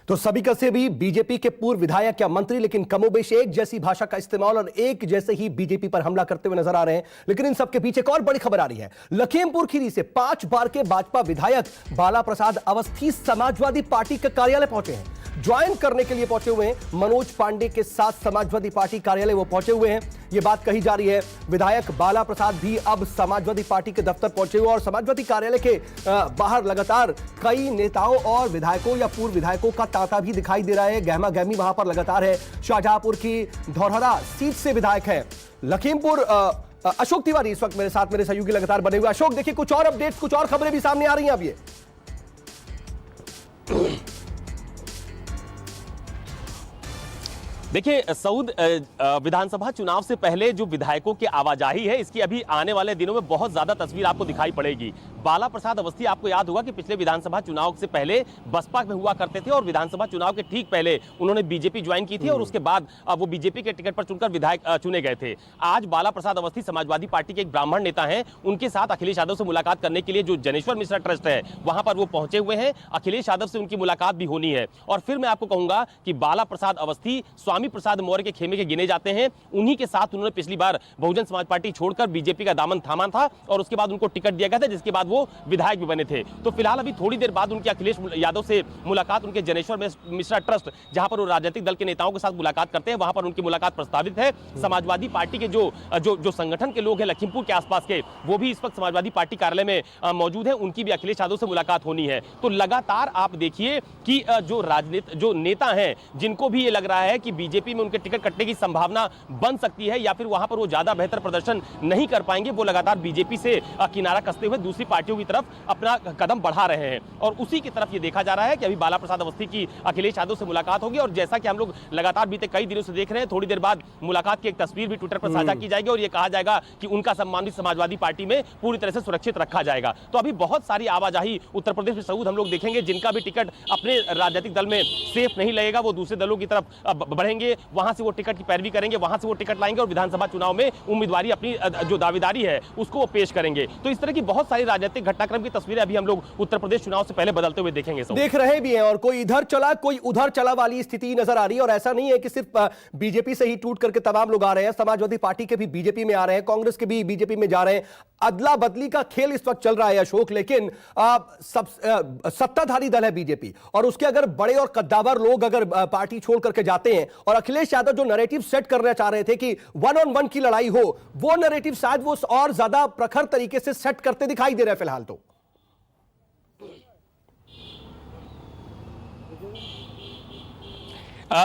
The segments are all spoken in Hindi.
तो सभी का से भी बीजेपी के पूर्व विधायक या मंत्री लेकिन कमोबेश एक जैसी भाषा का इस्तेमाल और एक जैसे ही बीजेपी पर हमला करते हुए नजर आ रहे हैं। लेकिन इन सबके पीछे एक और बड़ी खबर आ रही है। लखीमपुर खीरी से 5 बार के भाजपा विधायक बाला प्रसाद अवस्थी समाजवादी पार्टी के कार्यालय पहुंचे हैं। ज्वाइन करने के लिए पहुंचे हुए हैं। मनोज पांडे के साथ समाजवादी पार्टी कार्यालय वो पहुंचे हुए हैं। यह बात कही जा रही है विधायक बाला प्रसाद भी अब समाजवादी पार्टी के दफ्तर पहुंचे हुए और समाजवादी कार्यालय के बाहर लगातार कई नेताओं और विधायकों या पूर्व विधायकों का तांता भी दिखाई दे रहा है। गहमा गहमी वहां पर लगातार है। शाहजहांपुर की धौरहरा सीट से विधायक है। लखीमपुर अशोक तिवारी इस वक्त मेरे साथ मेरे सहयोगी लगातार बने हुए। अशोक, देखिए कुछ और अपडेट्स, कुछ और खबरें भी सामने आ रही हैं अब ये। देखिए सऊद, विधानसभा चुनाव से पहले जो विधायकों की आवाजाही है इसकी अभी आने वाले दिनों में बहुत ज्यादा तस्वीर आपको दिखाई पड़ेगी। बाला प्रसाद अवस्थी, आपको याद होगा कि पिछले विधानसभा चुनाव से पहले बसपा में हुआ करते थे और विधानसभा चुनाव के ठीक पहले उन्होंने बीजेपी ज्वाइन की थी और उसके बाद वो बीजेपी के टिकट पर चुनकर विधायक चुने गए थे। आज बाला प्रसाद अवस्थी समाजवादी पार्टी के एक ब्राह्मण नेता हैं। उनके साथ अखिलेश यादव से मुलाकात करने के लिए जो जनेश्वर मिश्रा ट्रस्ट है वहां पर वो पहुंचे हुए हैं। अखिलेश यादव से उनकी मुलाकात भी होनी है। और फिर मैं आपको कहूंगा कि बाला प्रसाद अवस्थी स्वामी प्रसाद मौर्य के खेमे के गिने जाते हैं। उन्हीं के साथ उन्होंने पिछली बार बहुजन समाज पार्टी छोड़कर बीजेपी का दामन थामा था और उसके बाद उनको टिकट दिया गया था, जिसके बाद वो विधायक भी बने थे। तो फिलहाल अभी थोड़ी देर बाद उनकी अखिलेश यादव से मुलाकात उनके जनेश्वर मिश्रा ट्रस्ट, जहां पर वो राजनीतिक दल के नेताओं के साथ मुलाकात करते हैं, वहां पर उनकी मुलाकात प्रस्तावित है। समाजवादी पार्टी के जो संगठन के लोग हैं लखीमपुर के आसपास के, वो भी इस वक्त समाजवादी पार्टी कार्यालय में मौजूद है। उनकी भी अखिलेश यादव से मुलाकात होनी है। तो लगातार आप देखिए कि जो नेता हैं जिनको भी ये लग रहा है कि बीजेपी में उनके टिकट कटने की संभावना बन सकती है या फिर वहां पर वो ज्यादा बेहतर प्रदर्शन नहीं कर पाएंगे, वो लगातार बीजेपी से किनारा कसते हुए दूसरी पार्टियों की तरफ अपना कदम बढ़ा रहे हैं। और उसी की तरफ ये देखा जा रहा है कि अभी बाला प्रसाद अवस्थी की अखिलेश यादव से मुलाकात होगी और जैसा कि हम लोग लगातार बीते कई दिनों से देख रहे हैं, थोड़ी देर बाद मुलाकात की एक तस्वीर भी ट्विटर पर साझा की जाएगी और ये कहा जाएगा कि उनका सम्मान भी समाजवादी पार्टी में पूरी तरह से सुरक्षित रखा जाएगा। तो अभी बहुत सारी आवाजाही उत्तर प्रदेश में सऊद हम लोग देखेंगे। जिनका भी टिकट अपने राजनीतिक दल में सेफ नहीं लगेगा वो दूसरे दलों की तरफ बढ़ेंगे, वहां से वो टिकट की पैरवी करेंगे, वहां से वो टिकट लाएंगे और विधानसभा चुनाव में उम्मीदवारी अपनी जो दावेदारी है उसको वो पेश करेंगे। तो इस तरह की बहुत सारी राजनीतिक घटनाक्रम की तस्वीरें अभी हम लोग उत्तर प्रदेश चुनाव से पहले बदलते हुए देखेंगे, देख रहे भी हैं। और कोई इधर चला कोई उधर चला वाली स्थिति नजर आ रही है। और ऐसा नहीं है कि सिर्फ बीजेपी से ही टूट करके तमाम लोग आ रहे हैं। समाजवादी पार्टी के भी बीजेपी में आ रहे हैं, कांग्रेस के भी बीजेपी में जा रहे हैं। अदला बदली का खेल इस वक्त चल रहा है अशोक। लेकिन सत्ताधारी दल है बीजेपी और उसके अगर बड़े और कद्दावर लोग अगर पार्टी छोड़ करके जाते हैं और अखिलेश यादव जो नैरेटिव सेट करना चाह रहे थे कि 1-on-1 की लड़ाई हो, वो नैरेटिव शायद वो और ज्यादा प्रखर तरीके से सेट करते दिखाई दे रहे हैं फिलहाल। तो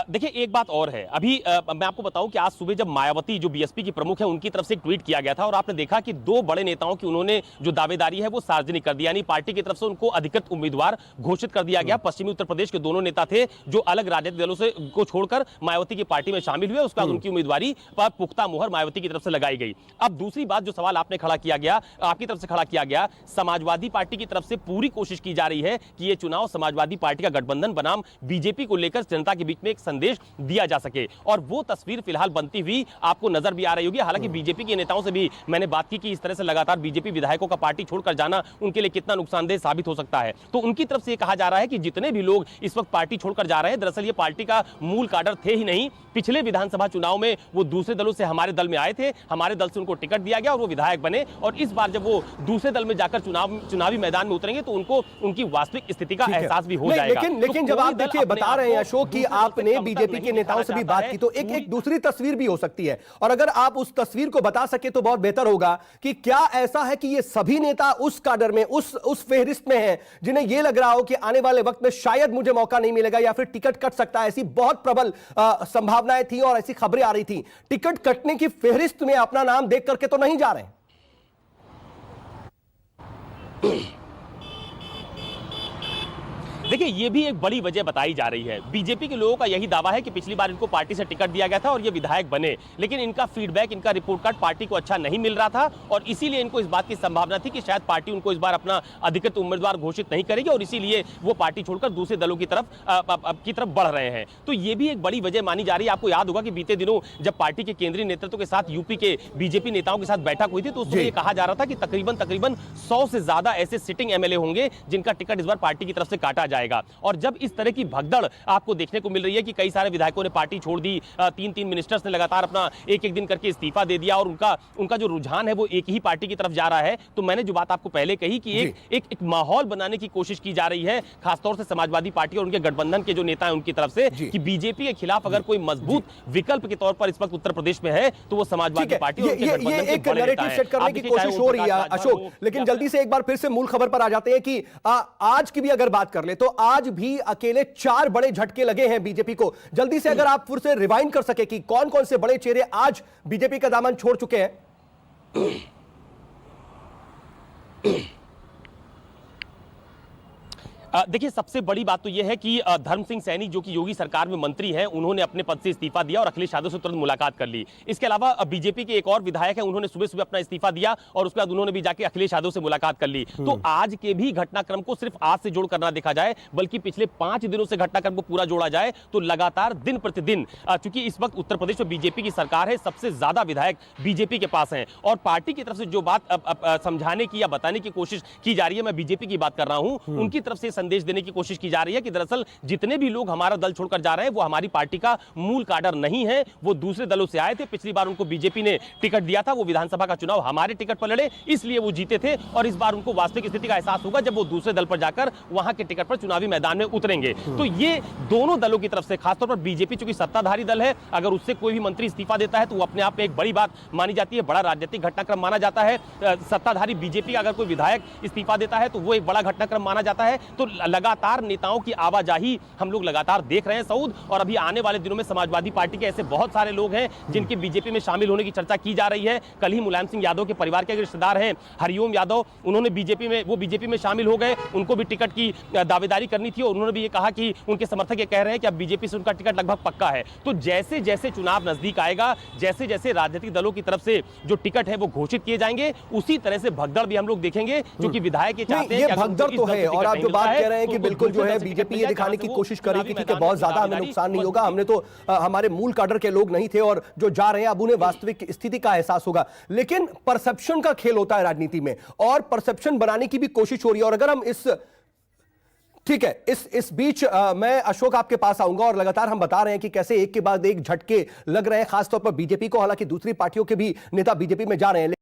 देखिए एक बात और है, अभी मैं आपको बताऊं कि आज सुबह जब मायावती जो बीएसपी की प्रमुख है उनकी तरफ से एक ट्वीट किया गया था और आपने देखा कि 2 बड़े नेताओं की उन्होंने जो दावेदारी है वो सार्वजनिक कर दिया, यानी पार्टी की तरफ से उनको अधिकृत उम्मीदवार घोषित कर दिया गया। पश्चिमी उत्तर प्रदेश के दोनों नेता थे जो अलग राजनीतिक दलों से को छोड़कर मायावती की पार्टी में शामिल हुए। उसके बाद उनकी उम्मीदवारी पर पुख्ता मुहर मायावती की तरफ से लगाई गई। अब दूसरी बात जो सवाल आपने खड़ा किया गया, आपकी तरफ से खड़ा किया गया, समाजवादी पार्टी की तरफ से पूरी कोशिश की जा रही है कि यह चुनाव समाजवादी पार्टी का गठबंधन बनाम बीजेपी को लेकर जनता के बीच में एक संदेश दिया जा सके और वो तस्वीर फिलहाल बनती हुई आपको नजर भी आ रही होगी। हालांकि बीजेपी के नेताओं से भी मैंने बात की कि इस तरह से लगातार बीजेपी विधायकों का पार्टी छोड़कर जाना उनके लिए कितना नुकसानदेह साबित हो सकता है। तो उनकी तरफ से यह कहा जा रहा है कि जितने भी लोग इस वक्त पार्टी छोड़कर जा रहे हैं, दरअसल ये पार्टी का मूल काडर थे ही नहीं। पिछले विधानसभा चुनाव में वो दूसरे दलों से हमारे दल में आए थे, हमारे दल से उनको टिकट दिया गया और वो विधायक बने। और इस बार जब वो दूसरे दल में जाकर चुनावी मैदान में उतरेंगे तो उनको उनकी वास्तविक स्थिति का एहसास भी हो जाएगा। लेकिन जब आप देखिए बता रहे हैं अशोक कि आपने बीजेपी के नेताओं से भी बात की, तो एक दूसरी तस्वीर भी हो सकती है। और अगर आप उस तस्वीर को बता सके तो बहुत बेहतर होगा कि क्या ऐसा है कि ये सभी नेता उस काडर में, उस फेहरिस्त में हैं जिन्हें यह लग रहा हो कि आने वाले वक्त में शायद मुझे मौका नहीं मिलेगा या फिर टिकट कट सकता है। ऐसी बहुत प्रबल संभावनाएं थी और ऐसी खबरें आ रही थी। टिकट कटने की फेहरिस्त में अपना नाम देख करके तो नहीं जा रहे हैं। देखिए ये भी एक बड़ी वजह बताई जा रही है। बीजेपी के लोगों का यही दावा है कि पिछली बार इनको पार्टी से टिकट दिया गया था और ये विधायक बने, लेकिन इनका फीडबैक, इनका रिपोर्ट कार्ड पार्टी को अच्छा नहीं मिल रहा था और इसीलिए इनको इस बात की संभावना थी कि शायद पार्टी उनको इस बार अपना अधिकृत उम्मीदवार घोषित नहीं करेगी और इसीलिए वो पार्टी छोड़कर दूसरे दलों की तरफ बढ़ रहे हैं। तो ये भी एक बड़ी वजह मानी जा रही है। आपको याद होगा कि बीते दिनों जब पार्टी के केंद्रीय नेतृत्व के साथ यूपी के बीजेपी नेताओं के साथ बैठक हुई थी तो उसमें ये कहा जा रहा था कि तकरीबन 100 से ज्यादा ऐसे सिटिंग एमएलए होंगे जिनका टिकट इस बार पार्टी की तरफ से काटा जाएगा। जाएगा। और जब इस तरह की भगदड़ आपको देखने को मिल रही है कि कई सारे विधायकों ने पार्टी छोड़ दी, 3-3 मिनिस्टर्स ने लगातार अपना एक-एक दिन करके इस्तीफा दे दिया और उनका जो रुझान है वो एक ही पार्टी की तरफ जा रहा है, तो मैंने जो बात आपको पहले कही कि एक माहौल बनाने की कोशिश की जा रही है खासतौर से समाजवादी पार्टी और उनके गठबंधन के जो नेता हैं उनकी तरफ से कि बीजेपी के खिलाफ अगर कोई मजबूत विकल्प के तौर पर इस वक्त उत्तर प्रदेश में है तो वो समाजवादी पार्टी और उनके गठबंधन के एक बड़े नेता नैरेटिव हैं। सेट करने की कोशिश हो रही है अशोक, लेकिन जल्दी से एक बार फिर से मूल खबर पर आ जाते हैं कि आज की भी अगर बात कर ले तो आज भी अकेले 4 बड़े झटके लगे हैं बीजेपी को। जल्दी से अगर आप फिर से रिवाइंड कर सके कि कौन कौन से बड़े चेहरे आज बीजेपी का दामन छोड़ चुके हैं। देखिए, सबसे बड़ी बात तो यह है कि धर्म सिंह सैनी जो कि योगी सरकार में मंत्री हैं, उन्होंने अपने पद से इस्तीफा दिया और अखिलेश यादव से तुरंत मुलाकात कर ली। इसके अलावा बीजेपी के एक और विधायक हैं, उन्होंने सुबह सुबह अपना इस्तीफा दिया और उसके बाद उन्होंने भी जाके अखिलेश यादव से मुलाकात कर ली। तो आज के भी घटनाक्रम को सिर्फ आज से जोड़ करना देखा जाए, बल्कि पिछले 5 दिनों से घटनाक्रम को पूरा जोड़ा जाए तो लगातार दिन प्रतिदिन, चूंकि इस वक्त उत्तर प्रदेश में बीजेपी की सरकार है, सबसे ज्यादा विधायक बीजेपी के पास हैं और पार्टी की तरफ से जो बात समझाने की या बताने की कोशिश की जा रही है, मैं बीजेपी की बात कर रहा हूं, उनकी तरफ से संदेश देने की कोशिश की जा रही है कि दरअसल जितने भी लोग हमारा दल छोड़कर जा रहे हैं वो हमारी पार्टी का मूल काडर नहीं है, वो दूसरे दलों से आए थे। पिछली बार उनको बीजेपी ने टिकट दिया था, वो विधानसभा का चुनाव हमारे टिकट पर लड़े, इसलिए वो जीते थे और इस बार उनको वास्तविक स्थिति का एहसास होगा जब वो दूसरे दल पर जाकर वहां के टिकट पर चुनावी मैदान में उतरेंगे। तो ये दोनों दलों की तरफ से, खासतौर पर बीजेपी चूंकि सत्ताधारी दल है, अगर उससे कोई भी मंत्री इस्तीफा देता है तो वो अपने आप में एक बड़ी बात मानी जाती है, बड़ा राजनीतिक घटनाक्रम माना जाता है। सत्ताधारी बीजेपी का अगर कोई विधायक इस्तीफा देता है तो वो एक बड़ा घटनाक्रम माना जाता है। तो लगातार नेताओं की आवाजाही हम लोग लगातार देख रहे हैं सऊद, और अभी आने वाले दिनों में समाजवादी पार्टी के ऐसे बहुत सारे लोग हैं जिनके बीजेपी में शामिल होने की चर्चा की जा रही है। कल ही मुलायम सिंह यादव के परिवार के रिश्तेदार हैं हरिओम यादव, उन्होंने बीजेपी में शामिल हो गए, उनको भी टिकट की दावेदारी करनी थी और उन्होंने भी ये कहा कि उनके समर्थक ये कह रहे हैं कि अब बीजेपी से उनका टिकट लगभग पक्का है। तो जैसे जैसे चुनाव नजदीक आएगा, जैसे जैसे राजनीतिक दलों की तरफ से जो टिकट है वो घोषित किए जाएंगे, उसी तरह से भगदड़ भी हम लोग देखेंगे, क्योंकि विधायक ये चाहते हैं कि भगदड़ तो है। और आप जो बात कह रहे हैं कि बिल्कुल जो है बीजेपी ये दिखाने की कोशिश कर रही थी कि बहुत ज्यादा हमें नुकसान नहीं होगा, हमने तो हमारे मूल काडर के लोग नहीं थे और जो जा रहे हैं अब उन्हें वास्तविक स्थिति का एहसास होगा। लेकिन परसेप्शन का खेल होता है राजनीति में और परसेप्शन बनाने की भी कोशिश हो रही है। और अगर हम ठीक है, इस बीच मैं अशोक आपके पास आऊंगा और लगातार हम बता रहे हैं कि कैसे एक के बाद एक झटके लग रहे हैं खासतौर पर बीजेपी को, हालांकि दूसरी पार्टियों के भी नेता बीजेपी में जा रहे हैं।